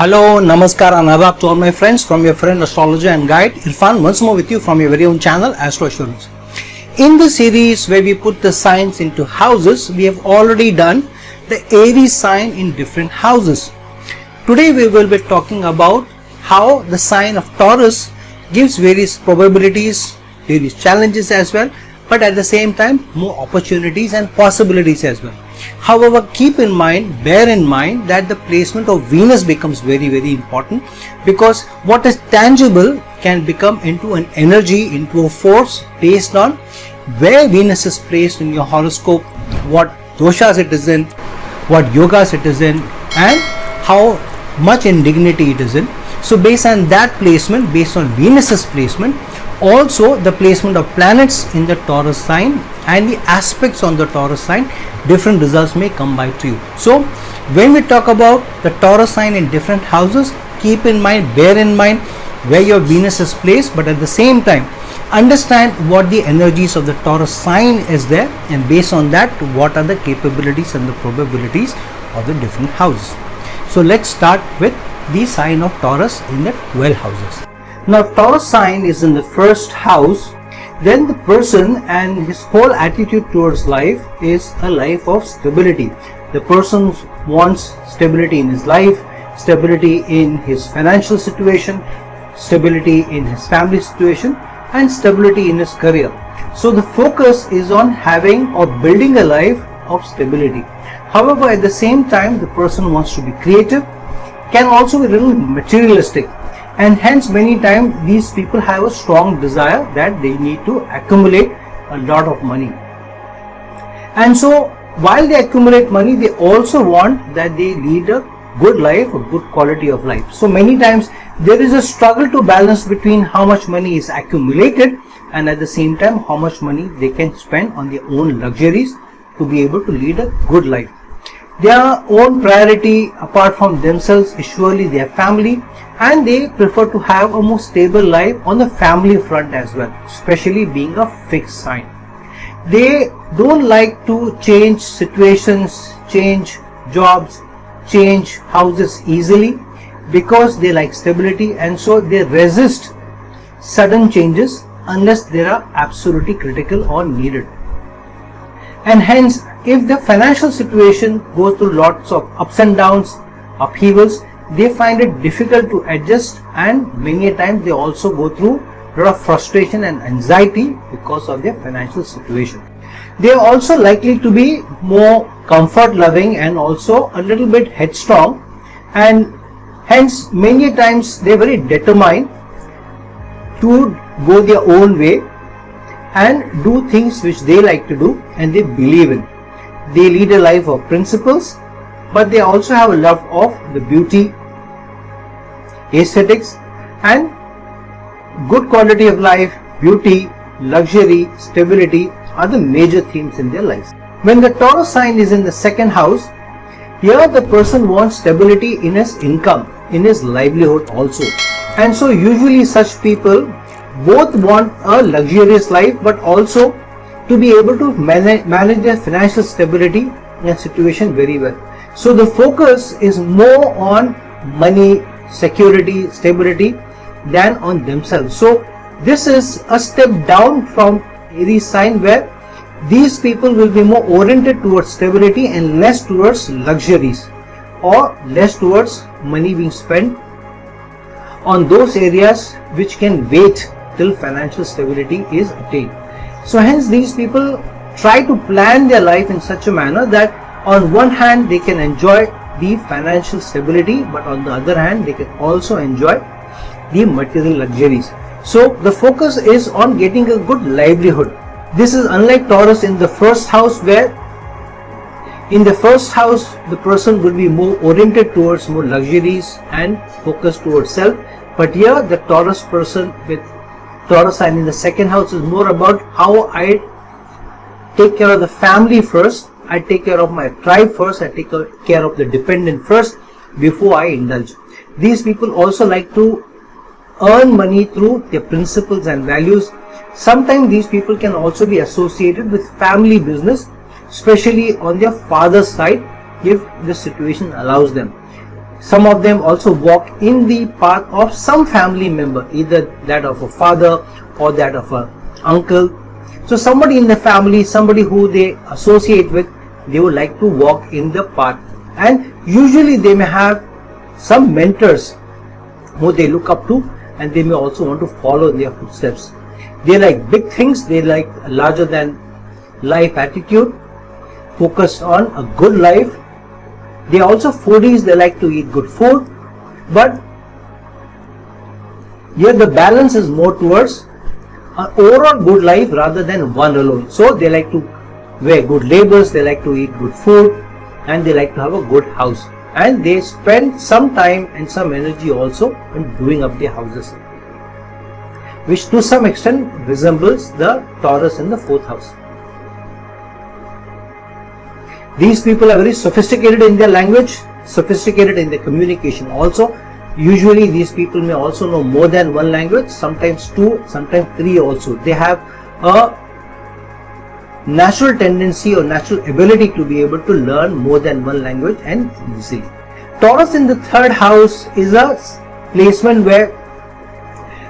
Hello, Namaskar and Adab to all my friends from your friend astrologer and guide Irfan once more with you from your very own channel Astro Assurance. In the series where we put the signs into houses, we have already done the Aries sign in different houses. Today we will be talking about how the sign of Taurus gives various probabilities, various challenges as well, but at the same time more opportunities and possibilities as well. However, bear in mind that the placement of Venus becomes very important, because what is tangible can become into an energy, into a force based on where Venus is placed in your horoscope, what doshas it is in, what yogas it is in, and how much in dignity it is in. So based on that placement, based on Venus's placement, also the placement of planets in the Taurus sign and the aspects on the Taurus sign, different results may come by to you. So when we talk about the Taurus sign in different houses, bear in mind where your Venus is placed, but at the same time understand what the energies of the Taurus sign is there, and based on that what are the capabilities and the probabilities of the different houses. So let's start with the sign of Taurus in the 12 houses. Now Taurus sign is in the first house, then the person and his whole attitude towards life is a life of stability. The person wants stability in his life, stability in his financial situation, stability in his family situation, and stability in his career. So the focus is on having or building a life of stability. However, at the same time, the person wants to be creative, can also be a little materialistic, and hence many times these people have a strong desire that they need to accumulate a lot of money. And so while they accumulate money, they also want that they lead a good life, a good quality of life. So many times there is a struggle to balance between how much money is accumulated and at the same time how much money they can spend on their own luxuries to be able to lead a good life. Their own priority apart from themselves is surely their family, and they prefer to have a more stable life on the family front as well, especially being a fixed sign. They don't like to change situations, change jobs, change houses easily, because they like stability, and so they resist sudden changes unless they are absolutely critical or needed. And hence, if the financial situation goes through lots of ups and downs, upheavals, they find it difficult to adjust, and many a times they also go through a lot of frustration and anxiety because of their financial situation. They are also likely to be more comfort loving and also a little bit headstrong, and hence many times they are very determined to go their own way and do things which they like to do and they believe in. They lead a life of principles, but they also have a love of the beauty, aesthetics, and good quality of life, beauty, luxury, stability are the major themes in their lives. When the Taurus sign is in the second house, here the person wants stability in his income, in his livelihood also. And so usually such people both want a luxurious life but also to be able to manage their financial stability and situation very well. So the focus is more on money, security, stability than on themselves. So this is a step down from Aries sign, where these people will be more oriented towards stability and less towards luxuries, or less towards money being spent on those areas which can wait till financial stability is attained. So hence these people try to plan their life in such a manner that on one hand they can enjoy the financial stability, but on the other hand they can also enjoy the material luxuries. So the focus is on getting a good livelihood. This is unlike Taurus in the first house, where in the first house the person will be more oriented towards more luxuries and focused towards self, but here the Taurus person with Taurus sign in the second house is more about how I take care of the family first, I take care of my tribe first, I take care of the dependent first before I indulge. These people also like to earn money through their principles and values. Sometimes these people can also be associated with family business, especially on their father's side if the situation allows them. Some of them also walk in the path of some family member, either that of a father or that of a uncle. So somebody in the family, somebody who they associate with, they would like to walk in the path. And usually they may have some mentors who they look up to, and they may also want to follow in their footsteps. They like big things, they like a larger than life attitude, focused on a good life. They also foodies, they like to eat good food, but here the balance is more towards an overall good life rather than one alone. So they like to wear good labels, they like to eat good food, and they like to have a good house. And they spend some time and some energy also in doing up their houses, which to some extent resembles the Taurus in the 4th house. These people are very sophisticated in their language, sophisticated in their communication also. Usually these people may also know more than one language, sometimes 2, sometimes 3 also. They have a natural tendency or natural ability to be able to learn more than one language and easily. Taurus in the 3rd house is a placement where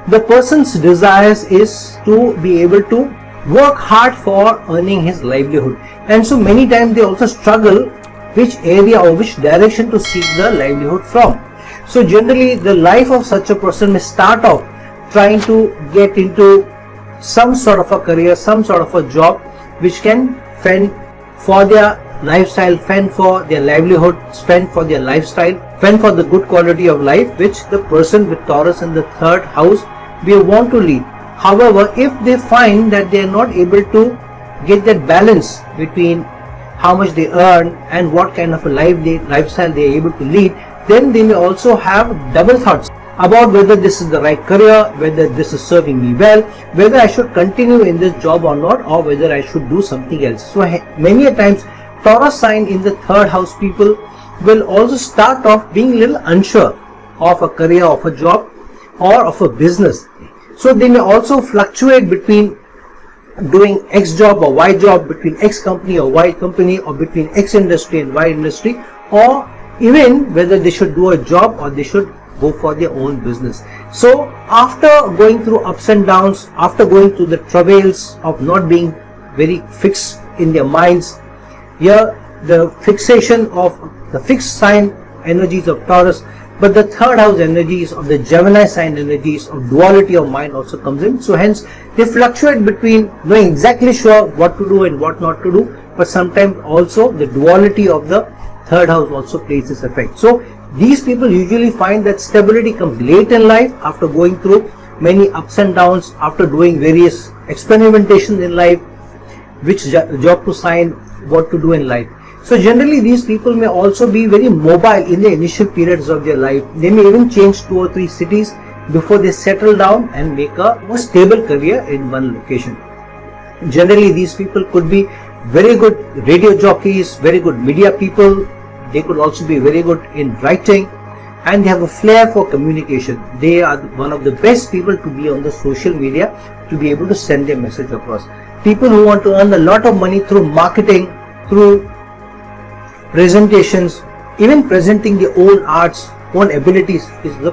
the person's desires is to be able to work hard for earning his livelihood, and so many times they also struggle which area or which direction to seek the livelihood from. So generally the life of such a person may start off trying to get into some sort of a career, some sort of a job which can fend for their lifestyle, fend for their livelihood, fend for their lifestyle, fend for the good quality of life which the person with Taurus in the 3rd house will want to lead. However, if they find that they are not able to get that balance between how much they earn and what kind of a lifestyle they are able to lead, then they may also have double thoughts about whether this is the right career, whether this is serving me well, whether I should continue in this job or not, or whether I should do something else. So many a times Taurus sign in the 3rd house people will also start off being a little unsure of a career, of a job or of a business. So they may also fluctuate between doing X job or Y job, between X company or Y company, or between X industry and Y industry, or even whether they should do a job or they should go for their own business. So after going through ups and downs, after going through the travails of not being very fixed in their minds, here the fixation of the fixed sign energies of Taurus, but the 3rd house energies of the Gemini sign energies of duality of mind also comes in. So hence they fluctuate between knowing exactly sure what to do and what not to do, but sometimes also the duality of the 3rd house also plays its effect. So these people usually find that stability comes late in life, after going through many ups and downs, after doing various experimentations in life, which job to sign, what to do in life. So generally these people may also be very mobile in the initial periods of their life. They may even change 2 or 3 cities before they settle down and make a more stable career in one location. Generally these people could be very good radio jockeys, very good media people. They could also be very good in writing, and they have a flair for communication. They are one of the best people to be on the social media to be able to send their message across. People who want to earn a lot of money through marketing, through presentations, even presenting their own arts, own abilities, is the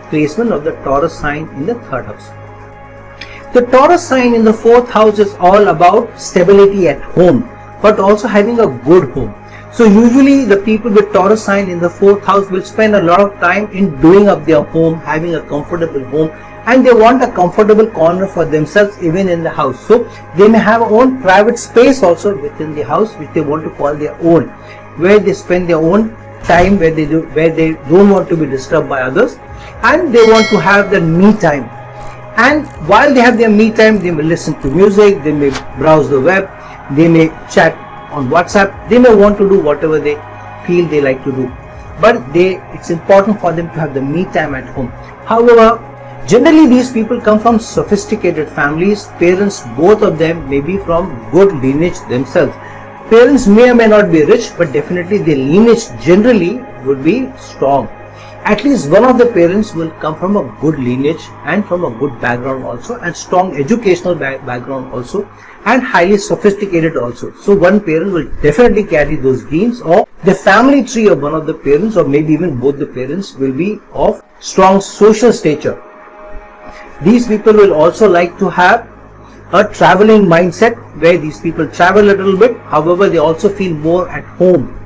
placement of the Taurus sign in the 3rd house. The Taurus sign in the 4th house is all about stability at home, but also having a good home. So usually the people with Taurus sign in the 4th house will spend a lot of time in doing up their home, having a comfortable home, and they want a comfortable corner for themselves even in the house. So they may have their own private space also within the house which they want to call their own, where they spend their own time, where they don't want to be disturbed by others, and they want to have their me time. And while they have their me time, they may listen to music, they may browse the web, they may chat on WhatsApp, they may want to do whatever they feel they like to do, but it's important for them to have the me time at home. However, generally these people come from sophisticated families. Parents, both of them, may be from good lineage themselves. Parents may or may not be rich, but definitely their lineage generally would be strong. At least one of the parents will come from a good lineage and from a good background also, and strong educational background also, and highly sophisticated also. So one parent will definitely carry those genes of The family tree of one of the parents, or maybe even both the parents, will be of strong social stature. These people will also like to have a traveling mindset, where these people travel a little bit. However, they also feel more at home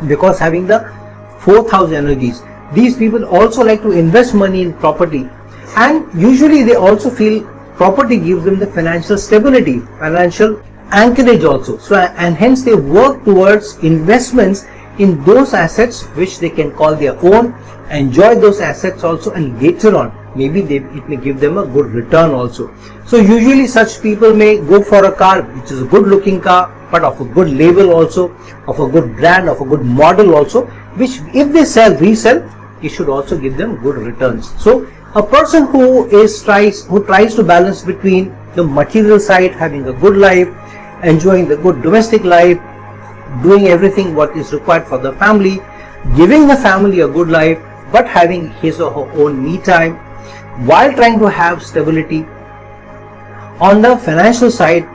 because having the 4th house energies. These people also like to invest money in property, and usually they also feel property gives them the financial stability, financial anchorage also. So, and hence they work towards investments in those assets which they can call their own, enjoy those assets also, and later on maybe it may give them a good return also. So usually such people may go for a car which is a good looking car, but of a good label also, of a good brand, of a good model also, which if they resell, it should also give them good returns. So a person who tries to balance between the material side, having a good life, enjoying the good domestic life, doing everything what is required for the family, giving the family a good life, but having his or her own me time, while trying to have stability on the financial side,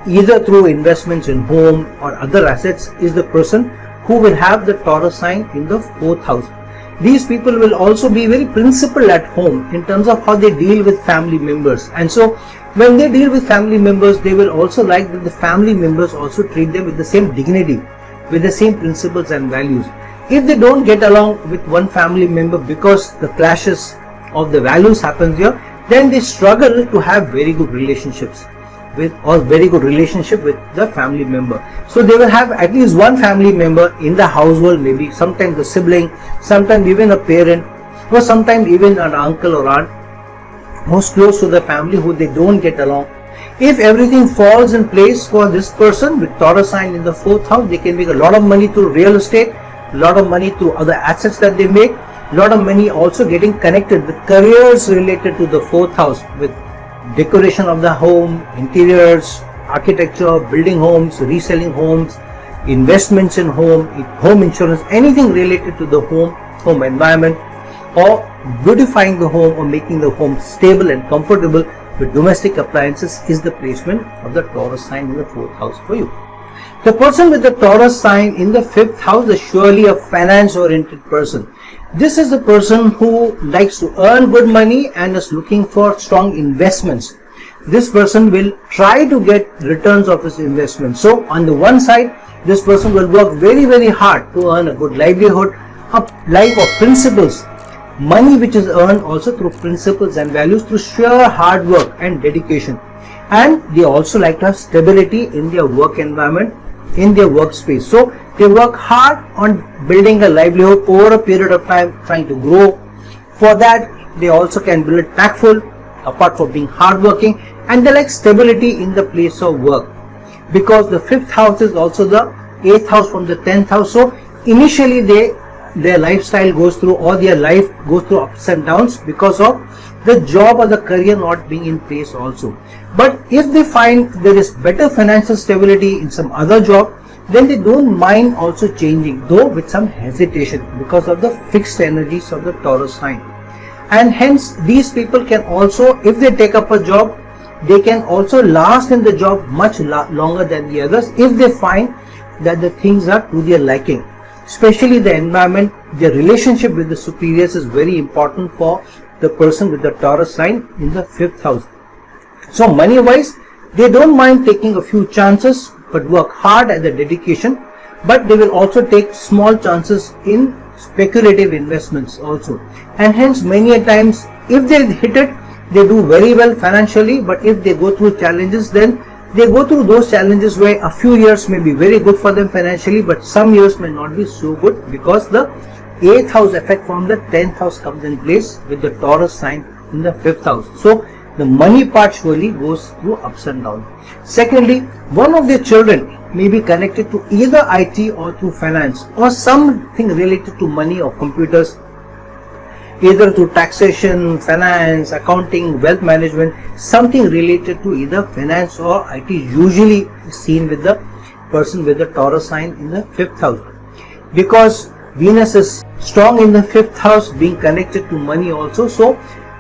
either through investments in home or other assets, is the person who will have the Taurus sign in the 4th house. These people will also be very principled at home in terms of how they deal with family members, and so when they deal with family members, they will also like that the family members also treat them with the same dignity, with the same principles and values. If they don't get along with one family member because the clashes of the values happens here, then they struggle to have very good relationships with the family member. So they will have at least one family member in the household, maybe sometimes a sibling, sometimes even a parent, or sometimes even an uncle or aunt who's close to the family, who they don't get along. If everything falls in place for this person with Taurus sign in the 4th house, they can make a lot of money through real estate, a lot of money through other assets that they make, a lot of money also getting connected with careers related to the 4th house, with decoration of the home, interiors, architecture, building homes, reselling homes, investments in home insurance, anything related to the home environment, or beautifying the home or making the home stable and comfortable with domestic appliances, is the placement of the Taurus sign in the 4th house for you. The person with the Taurus sign in the 5th house is surely a finance oriented person. This is the person who likes to earn good money and is looking for strong investments. This person will try to get returns of his investment. So on the one side, this person will work very, very hard to earn a good livelihood, a life of principles, money which is earned also through principles and values, through sheer hard work and dedication. And they also like to have stability in their work environment, in their workspace. So they work hard on building a livelihood over a period of time, trying to grow. For that, they also can build it tactful, apart from being hardworking, and they like stability in the place of work, because the 5th house is also the 8th house from the 10th house. So initially their lifestyle goes through, or their life goes through ups and downs because of the job or the career not being in place also. But if they find there is better financial stability in some other job, then they don't mind also changing, though with some hesitation, because of the fixed energies of the Taurus sign. And hence these people can also, if they take up a job, they can also last in the job much longer than the others, if they find that the things are to their liking. Especially the environment, their relationship with the superiors is very important for the person with the Taurus sign in the 5th house. So money wise, they don't mind taking a few chances, but work hard at the dedication. But they will also take small chances in speculative investments also. And hence many a times, if they hit it, they do very well financially. But if they go through challenges, then they go through those challenges where a few years may be very good for them financially, but some years may not be so good, because the 8th house effect from the 10th house comes in place with the Taurus sign in the 5th house. So the money part surely goes through ups and downs. Secondly, one of their children may be connected to either IT or through finance, or something related to money or computers, either through taxation, finance, accounting, wealth management, something related to either finance or IT, usually seen with the person with the Taurus sign in the 5th house. Because Venus is strong in the 5th house, being connected to money also, so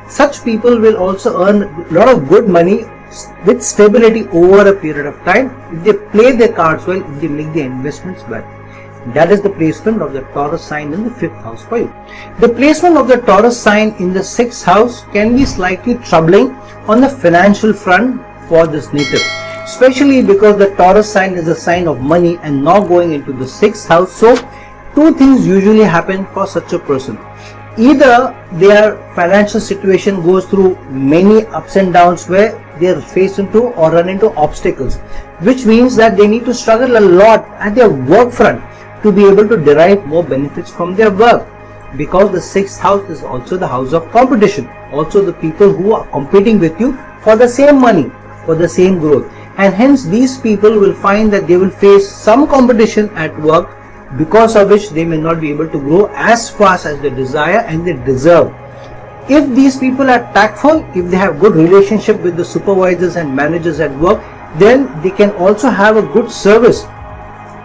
such people will also earn a lot of good money with stability over a period of time, if they play their cards well, if they make their investments well. That is the placement of the Taurus sign in the 5th house for you. The placement of the Taurus sign in the 6th house can be slightly troubling on the financial front for this native, especially because the Taurus sign is a sign of money and now going into the 6th house. So two things usually happen for such a person. Either their financial situation goes through many ups and downs where they are faced into or run into obstacles, which means that they need to struggle a lot at their work front to be able to derive more benefits from their work, because the 6th house is also the house of competition, also the people who are competing with you for the same money, for the same growth, and hence these people will find that they will face some competition at work, because of which they may not be able to grow as fast as they desire and they deserve. If these people are tactful, if they have good relationship with the supervisors and managers at work, then they can also have a good service,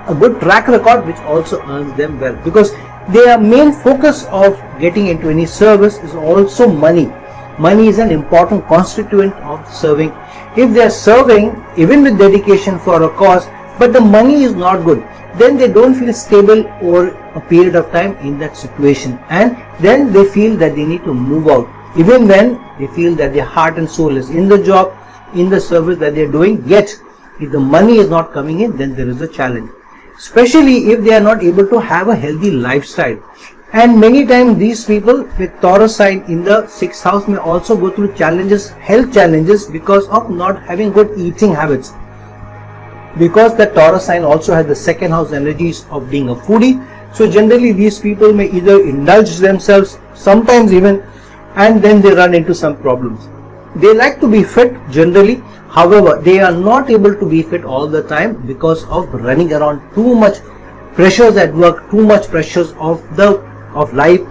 a good track record, which also earns them well, because their main focus of getting into any service is also money. Money is an important constituent of serving. If they are serving even with dedication for a cause, but the money is not good, then they don't feel stable over a period of time in that situation, and then they feel that they need to move out, even when they feel that their heart and soul is in the job, in the service that they are doing. Yet if the money is not coming in, then there is a challenge, especially if they are not able to have a healthy lifestyle. And many times these people with Taurus sign in the 6th house may also go through challenges, health challenges, because of not having good eating habits, because the Taurus sign also has the 2nd house energies of being a foodie. So generally these people may either indulge themselves, sometimes even, and then they run into some problems. They like to be fit generally, however they are not able to be fit all the time because of running around too much pressures at work, too much pressures of life,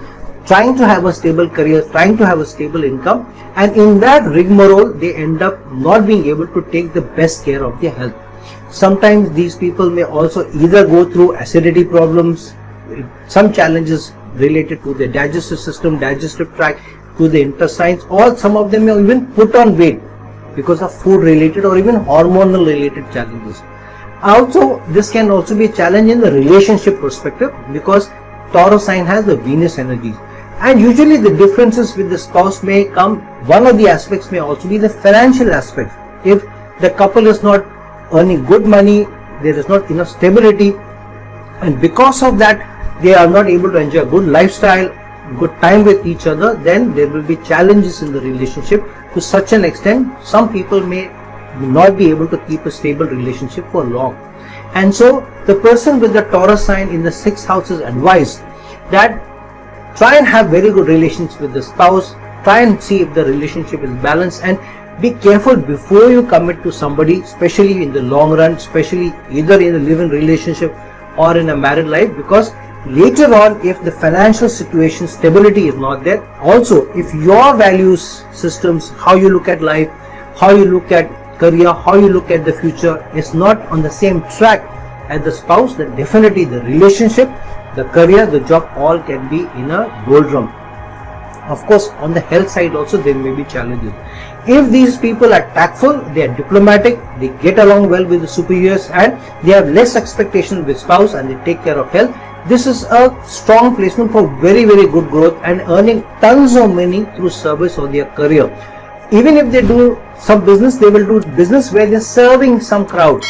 trying to have a stable career, trying to have a stable income, and in that rigmarole they end up not being able to take the best care of their health. Sometimes these people may also either go through acidity problems, some challenges related to their digestive system, digestive tract, to the intestines, or some of them may even put on weight because of food related or even hormonal related challenges. Also, this can also be a challenge in the relationship perspective, because Taurus sign has the Venus energies, and usually the differences with the spouse may come, one of the aspects may also be the financial aspect. If the couple is not earning good money, there is not enough stability, and because of that they are not able to enjoy a good lifestyle, good time with each other, then there will be challenges in the relationship to such an extent some people may not be able to keep a stable relationship for long. And so the person with the Taurus sign in the 6th house is advised that try and have very good relations with the spouse, try and see if the relationship is balanced, and be careful before you commit to somebody, especially in the long run, especially either in a live-in relationship or in a married life, because later on if the financial situation stability is not there, also if your values systems, how you look at life, how you look at career, how you look at the future is not on the same track as the spouse, then definitely the relationship, the career, the job, all can be in a doldrum. Of course, on the health side also there may be challenges. If these people are tactful, they are diplomatic, they get along well with the superiors, and they have less expectations with spouse, and they take care of health, this is a strong placement for very good growth and earning tons of money through service or their career. Even if they do some business, they will do business where they're serving some crowd,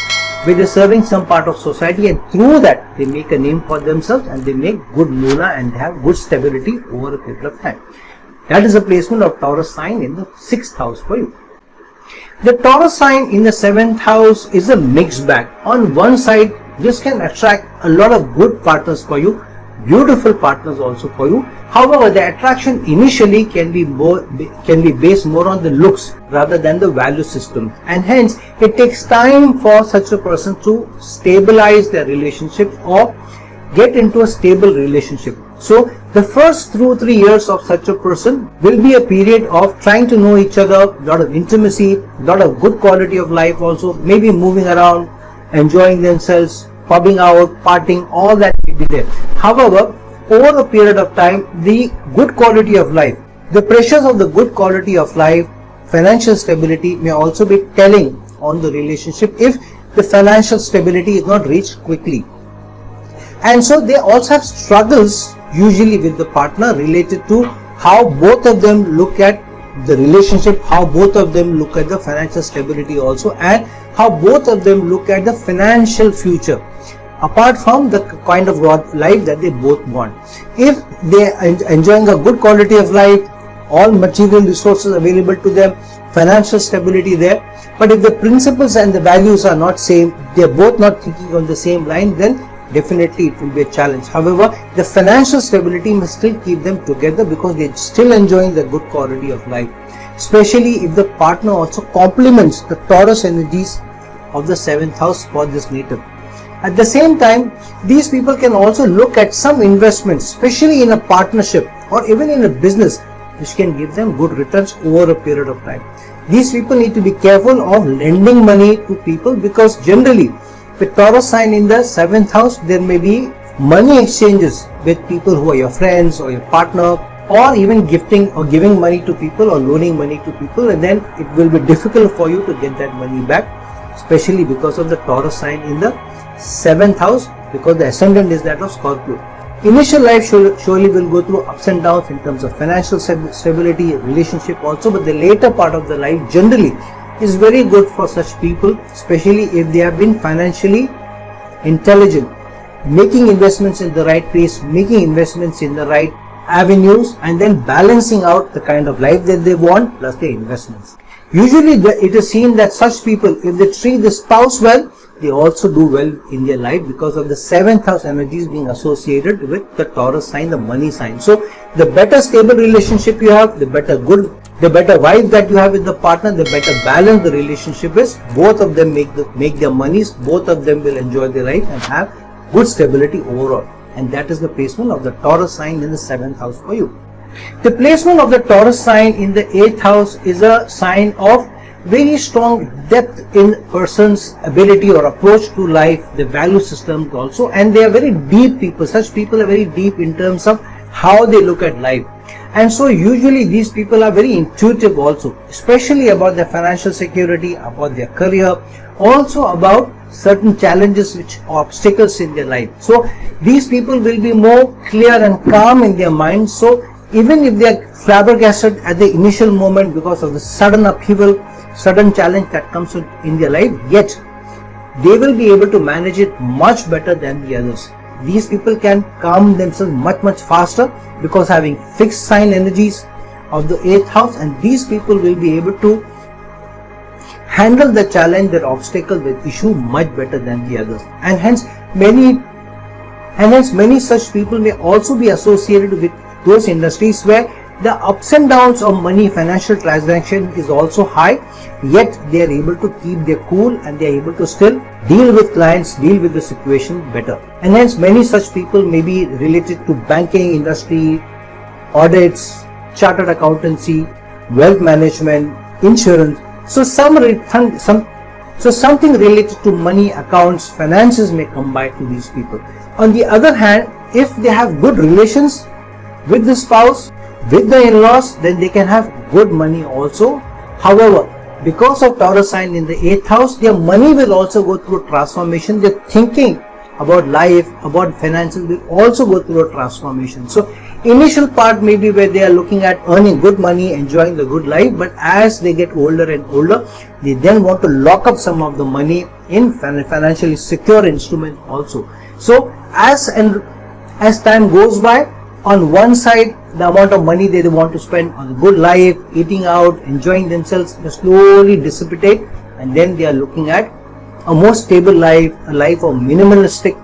where they're serving some part of society, and through that they make a name for themselves and they make good moolah and have good stability over a period of time. That is a placement of Taurus sign in the 6th house for you. The Taurus sign in the 7th house is a mixed bag. On one side, this can attract a lot of good partners for you, beautiful partners also for you. However, the attraction initially can be based more on the looks rather than the value system, and hence it takes time for such a person to stabilize their relationship or get into a stable relationship. So the first 2-3 years of such a person will be a period of trying to know each other, lot of intimacy, lot of good quality of life also, maybe moving around, enjoying themselves, pubbing out, partying, all that will be there. However, over a period of time, the good quality of life, the pressures of the good quality of life, financial stability may also be telling on the relationship if the financial stability is not reached quickly. And so they also have struggles usually with the partner related to how both of them look at the relationship, how both of them look at the financial stability also, and how both of them look at the financial future, apart from the kind of life that they both want. If they are enjoying a good quality of life, all material resources available to them, financial stability there, but if the principles and the values are not same, they are both not thinking on the same line, then definitely it will be a challenge. However, the financial stability must still keep them together because they are still enjoying the good quality of life, especially if the partner also complements the Taurus energies of the 7th house for this native. At the same time, these people can also look at some investments, especially in a partnership or even in a business, which can give them good returns over a period of time. These people need to be careful of lending money to people because generally with Taurus sign in the 7th house, there may be money exchanges with people who are your friends or your partner, or even gifting or giving money to people or loaning money to people, and then it will be difficult for you to get that money back, especially because of the Taurus sign in the 7th house, because the ascendant is that of Scorpio. Initial life surely will go through ups and downs in terms of financial stability, relationship also, but the later part of the life generally is very good for such people, especially if they have been financially intelligent, making investments in the right place, making investments in the right avenues, and then balancing out the kind of life that they want plus their investments. Usually it is seen that such people, if they treat the spouse well, they also do well in their life because of the 7th house energies being associated with the Taurus sign, the money sign. So the better stable relationship you have, the better vibe that you have with the partner, the better balance the relationship is. Both of them make their monies, both of them will enjoy their life and have good stability overall. And that is the placement of the Taurus sign in the 7th house for you. The placement of the Taurus sign in the 8th house is a sign of very strong depth in person's ability or approach to life, the value systems also, and they are very deep people. Such people are very deep in terms of how they look at life. And so usually these people are very intuitive also, especially about their financial security, about their career, also about certain challenges which obstacles in their life. So these people will be more clear and calm in their minds. So even if they are flabbergasted at the initial moment because of the sudden upheaval, sudden challenge that comes in their life, yet they will be able to manage it much better than the others. These people can calm themselves much faster because having fixed sign energies of the 8th house, and these people will be able to handle the challenge, the obstacle, the issue much better than the others. And hence many such people may also be associated with those industries where the ups and downs of money, financial transaction is also high, yet they are able to keep their cool and they are able to still deal with clients, deal with the situation better. And hence many such people may be related to banking industry, audits, chartered accountancy, wealth management, insurance. So something related to money, accounts, finances may come by to these people. On the other hand, if they have good relations with the spouse, with the in-laws, then they can have good money also. However, because of Taurus sign in the 8th house, their money will also go through a transformation. Their thinking about life, about finances will also go through a transformation. So initial part may be where they are looking at earning good money, enjoying the good life, but as they get older and older, they then want to lock up some of the money in financially secure instrument also. So as time goes by, on one side, the amount of money they want to spend on a good life, eating out, enjoying themselves, will slowly dissipate, and then they are looking at a more stable life, a life of minimalistic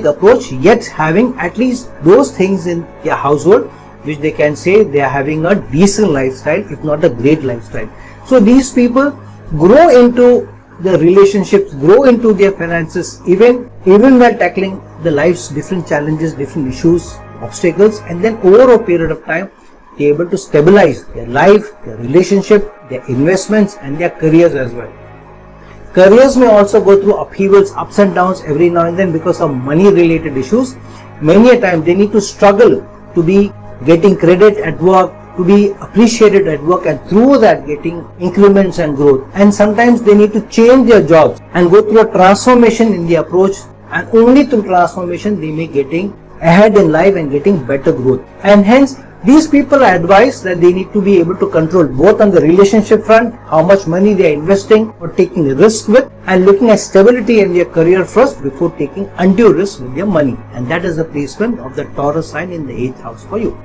approach, yet having at least those things in their household which they can say they are having a decent lifestyle, if not a great lifestyle. So these people grow into the relationships, grow into their finances, even while tackling the life's different challenges, different issues, obstacles, and then over a period of time they are able to stabilize their life, their relationship, their investments, and their careers as well. Careers may also go through upheavals, ups and downs every now and then because of money related issues. Many a time they need to struggle to be getting credit at work, to be appreciated at work, and through that getting increments and growth. And sometimes they need to change their jobs and go through a transformation in the approach and only through transformation they may getting ahead in life and getting better growth. And hence these people are advised that they need to be able to control both on the relationship front, how much money they are investing or taking risk with, and looking at stability in their career first before taking undue risk with their money. And that is the placement of the Taurus sign in the 8th house for you.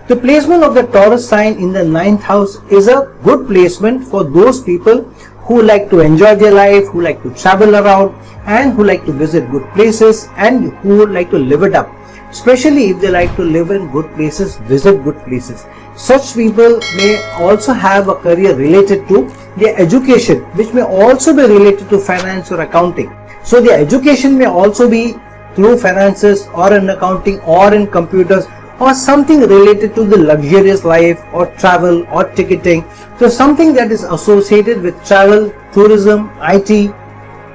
The placement of the Taurus sign in the 9th house is a good placement for those people who like to enjoy their life, who like to travel around, and who like to visit good places, and who like to live it up. Especially if they like to live in good places, visit good places. Such people may also have a career related to their education, which may also be related to finance or accounting. So their education may also be through finances or in accounting or in computers or something related to the luxurious life or travel or ticketing. So something that is associated with travel, tourism, IT,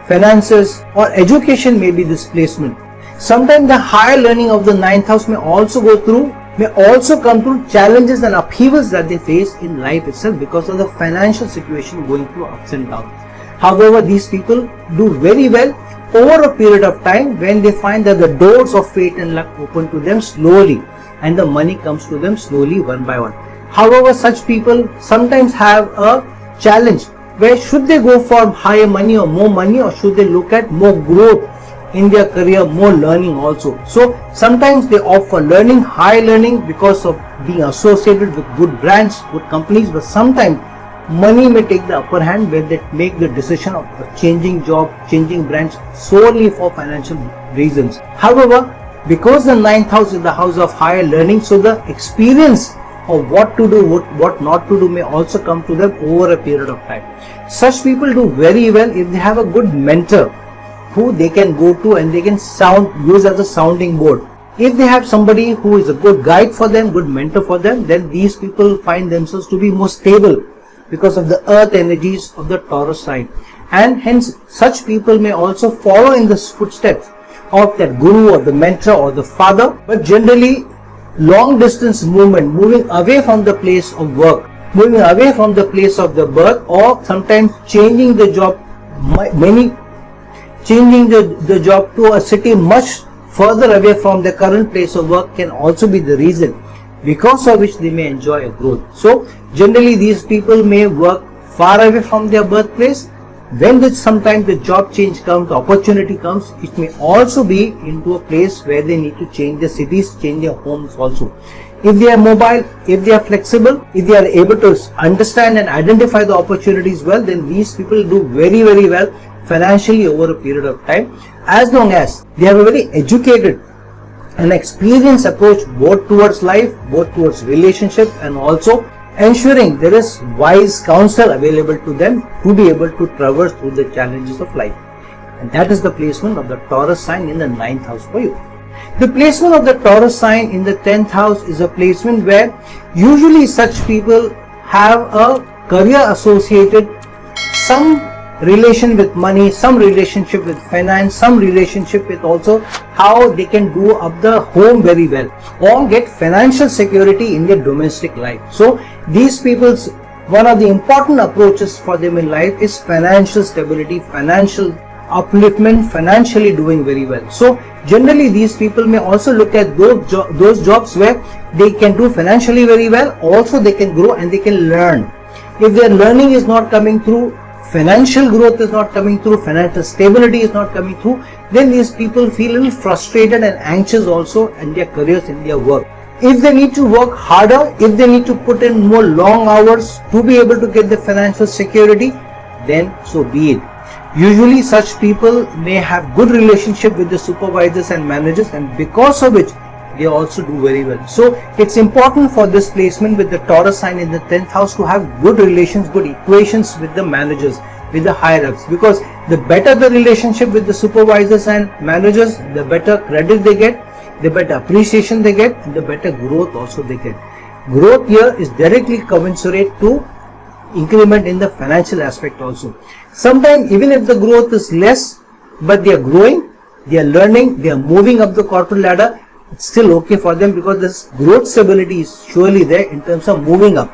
finances or education may be this placement. Sometimes the higher learning of the 9th house may also come through challenges and upheavals that they face in life itself because of the financial situation going through ups and downs. However, these people do very well over a period of time when they find that the doors of fate and luck open to them slowly and the money comes to them slowly one by one. However, such people sometimes have a challenge where should they go for higher money or should they look at more growth in their career, more learning also. So sometimes they opt for learning, high learning because of being associated with good brands, good companies, but sometimes money may take the upper hand when they make the decision of changing job, changing branch solely for financial reasons. However, because the 9th house is the house of higher learning, so the experience of what to do, what not to do may also come to them over a period of time. Such people do very well if they have a good mentor who they can go to and they can use as a sounding board. If they have somebody who is a good guide for them, good mentor for them, then these people find themselves to be more stable because of the earth energies of the Taurus sign. And hence such people may also follow in the footsteps of that guru or the mentor or the father, but generally long distance movement, moving away from the place of work, moving away from the place of the birth, or sometimes changing the job, changing the job to a city much further away from the current place of work can also be the reason because of which they may enjoy a growth. So generally these people may work far away from their birthplace. When sometimes the job change comes, the opportunity comes, it may also be into a place where they need to change their cities, change their homes also. If they are mobile, if they are flexible, if they are able to understand and identify the opportunities well, then these people do very, very well financially over a period of time, as long as they have a very educated and experienced approach both towards life, both towards relationship, and also ensuring there is wise counsel available to them to be able to traverse through the challenges of life. And that is the placement of the Taurus sign in the 9th house for you. The placement of the Taurus sign in the 10th house is a placement where usually such people have a career associated, some relation with money, some relationship with finance, some relationship with also how they can do up the home very well or get financial security in their domestic life. So these people's one of the important approaches for them in life is financial stability, financial upliftment, financially doing very well. So generally these people may also look at those jobs where they can do financially very well, also they can grow and they can learn. If their learning is not coming through, financial growth is not coming through, financial stability is not coming through, then these people feel a little frustrated and anxious also in their careers, in their work. If they need to work harder, if they need to put in more long hours to be able to get the financial security, then so be it. Usually such people may have good relationship with the supervisors and managers, and because of which they also do very well. So it's important for this placement with the Taurus sign in the 10th house to have good relations, good equations with the managers, with the higher ups, because the better the relationship with the supervisors and managers, the better credit they get, the better appreciation they get, and the better growth also they get. Growth here is directly commensurate to increment in the financial aspect also. Sometimes even if the growth is less, but they are growing, they are learning, they are moving up the corporate ladder, it's still okay for them because this growth stability is surely there in terms of moving up.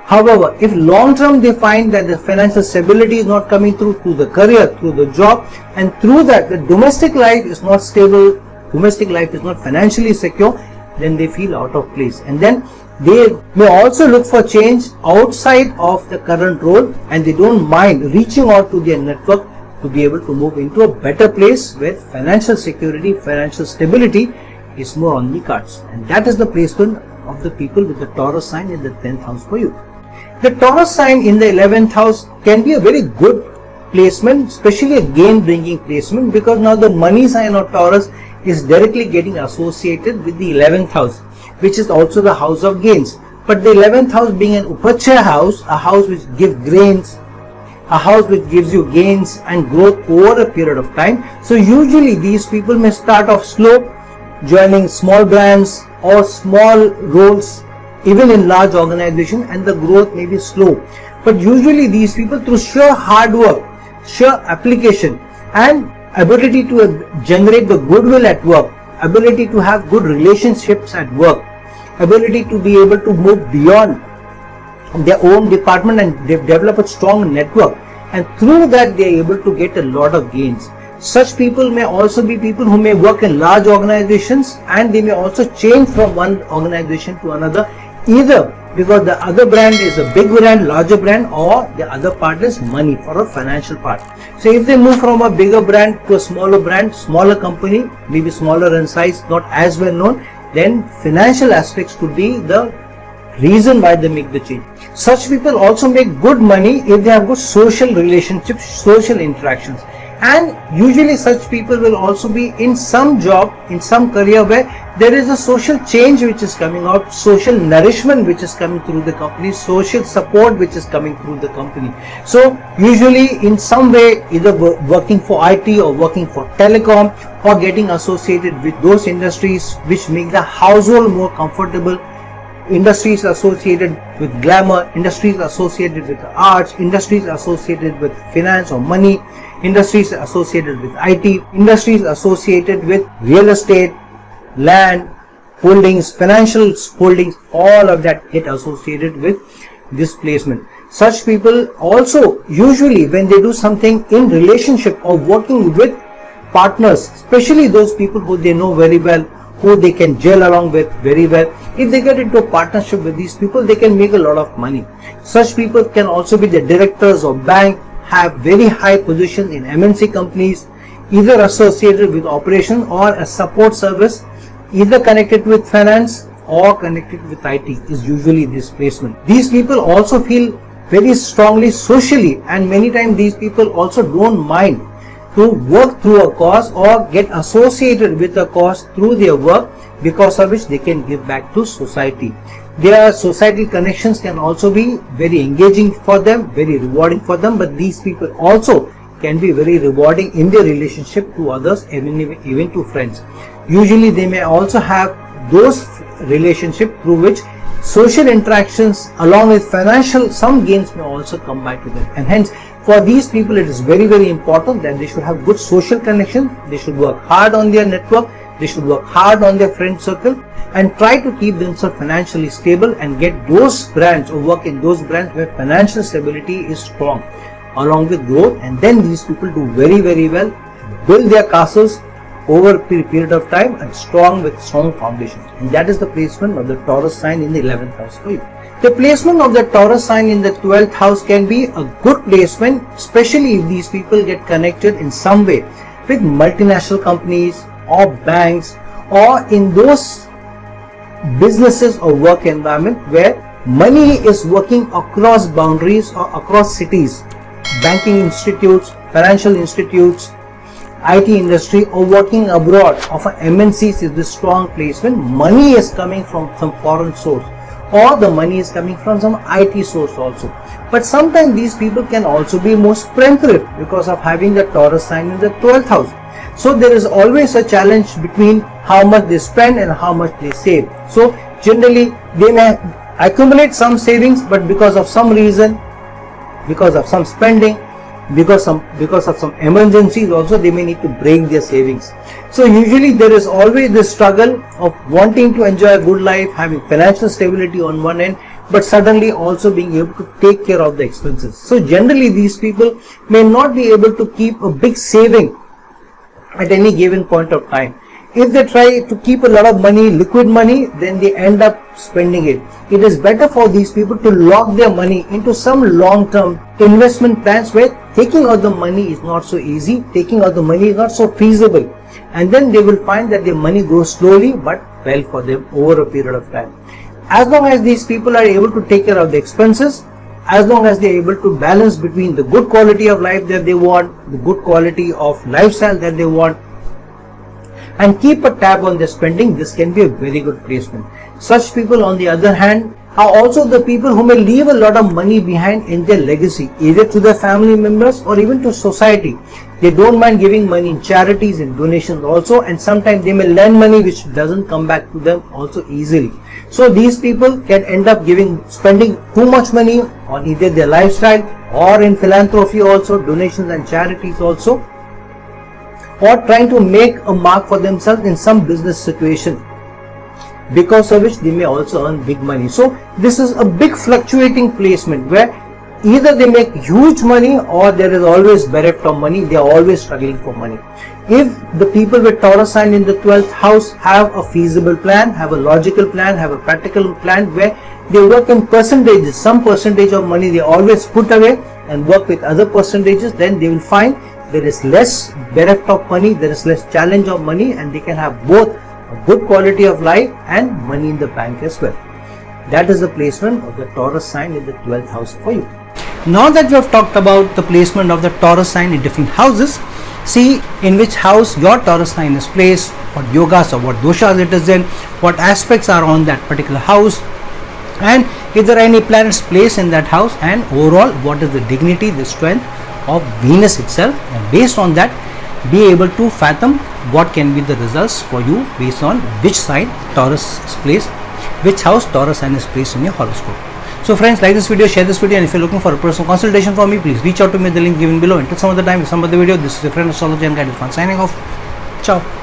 However, if long term they find that the financial stability is not coming through the career, through the job, and through that the domestic life is not stable, domestic life is not financially secure, then they feel out of place, and then they may also look for change outside of the current role, and they don't mind reaching out to their network to be able to move into a better place where financial security, financial stability is more on the cards. And that is the placement of the people with the Taurus sign in the 10th house for you. The Taurus sign in the 11th house can be a very good placement, especially a gain bringing placement, because now the money sign of Taurus is directly getting associated with the 11th house, which is also the house of gains. But the 11th house being an Upachaya house, a house which gives gains, a house which gives you gains and growth over a period of time. So usually these people may start off slow, joining small brands or small roles even in large organization, and the growth may be slow. But usually these people, through sheer hard work, sheer application and ability to generate the goodwill at work, ability to have good relationships at work, ability to be able to move beyond their own department and develop a strong network, and through that they are able to get a lot of gains. Such people may also be people who may work in large organizations, and they may also change from one organization to another, either because the other brand is a big brand, larger brand, or the other part is money for a financial part. So if they move from a bigger brand to a smaller brand, smaller company, maybe smaller in size, not as well known, then financial aspects could be the reason why they make the change. Such people also make good money if they have good social relationships, social interactions. And usually such people will also be in some job, in some career where there is a social change which is coming out, social nourishment which is coming through the company, social support which is coming through the company. So usually in some way, either working for IT or working for telecom, or getting associated with those industries which make the household more comfortable, industries associated with glamour, industries associated with arts, industries associated with finance or money, industries associated with IT, industries associated with real estate, land, holdings, financial holdings, all of that get associated with this placement. Such people also usually, when they do something in relationship or working with partners, especially those people who they know very well, who they can gel along with very well, if they get into a partnership with these people, they can make a lot of money. Such people can also be the directors of bank, have very high positions in MNC companies, either associated with operations or a support service, either connected with finance or connected with IT is usually this placement. These people also feel very strongly socially, and many times these people also don't mind to work through a cause or get associated with a cause through their work, because of which they can give back to society. Their societal connections can also be very engaging for them, very rewarding for them, but these people also can be very rewarding in their relationship to others, even to friends. Usually they may also have those relationships through which social interactions along with financial, some gains may also come back to them. And hence for these people it is very, very important that they should have good social connections, they should work hard on their network, they should work hard on their friend circle, and try to keep themselves financially stable and get those brands or work in those brands where financial stability is strong along with growth. And then these people do very, very well, build their castles over a period of time and strong with strong foundation. And that is the placement of the Taurus sign in the 11th house for you. The placement of the Taurus sign in the 12th house can be a good placement, especially if these people get connected in some way with multinational companies or banks, or in those businesses or work environment where money is working across boundaries or across cities, banking institutes, financial institutes, IT industry, or working abroad of MNCs is the strong placement. Money is coming from some foreign source, or the money is coming from some IT source also. But sometimes these people can also be more spendthrift because of having the Taurus sign in the 12th house. So there is always a challenge between how much they spend and how much they save. So generally they may accumulate some savings, but because of some reason, because of some spending, because of some emergencies also, they may need to break their savings. So usually there is always this struggle of wanting to enjoy a good life, having financial stability on one end, but suddenly also being able to take care of the expenses. So generally these people may not be able to keep a big saving at any given point of time. If they try to keep a lot of money, liquid money, then they end up spending it. It is better for these people to lock their money into some long-term investment plans where taking out the money is not so easy, taking out the money is not so feasible, and then they will find that their money grows slowly but well for them over a period of time. As long as these people are able to take care of the expenses, as long as they are able to balance between the good quality of life that they want, the good quality of lifestyle that they want, and keep a tab on their spending, this can be a very good placement. Such people, on the other hand, are also the people who may leave a lot of money behind in their legacy, either to their family members or even to society. They don't mind giving money in charities and donations also, and sometimes they may lend money which doesn't come back to them also easily. So these people can end up spending too much money on either their lifestyle or in philanthropy also, donations and charities also, or trying to make a mark for themselves in some business situation, because of which they may also earn big money. So this is a big fluctuating placement where either they make huge money or there is always bereft of money, they are always struggling for money. If the people with Taurus sign in the 12th house have a feasible plan, have a logical plan, have a practical plan where they work in percentages, some percentage of money they always put away and work with other percentages, then they will find there is less bereft of money, there is less challenge of money, and they can have both a good quality of life and money in the bank as well. That is the placement of the Taurus sign in the 12th house for you. Now that we have talked about the placement of the Taurus sign in different houses, see in which house your Taurus sign is placed, what yogas or what doshas it is in, what aspects are on that particular house, and if there are any planets placed in that house, and overall what is the dignity, the strength of Venus itself, and based on that be able to fathom what can be the results for you based on which side Taurus is placed, which house Taurus sign is placed in your horoscope. So friends, like this video, share this video, and if you're looking for a personal consultation from me, please reach out to me at the link given below. Until some other time, with some other video, this is your friend Astrology and Guide Irfan signing off. Ciao.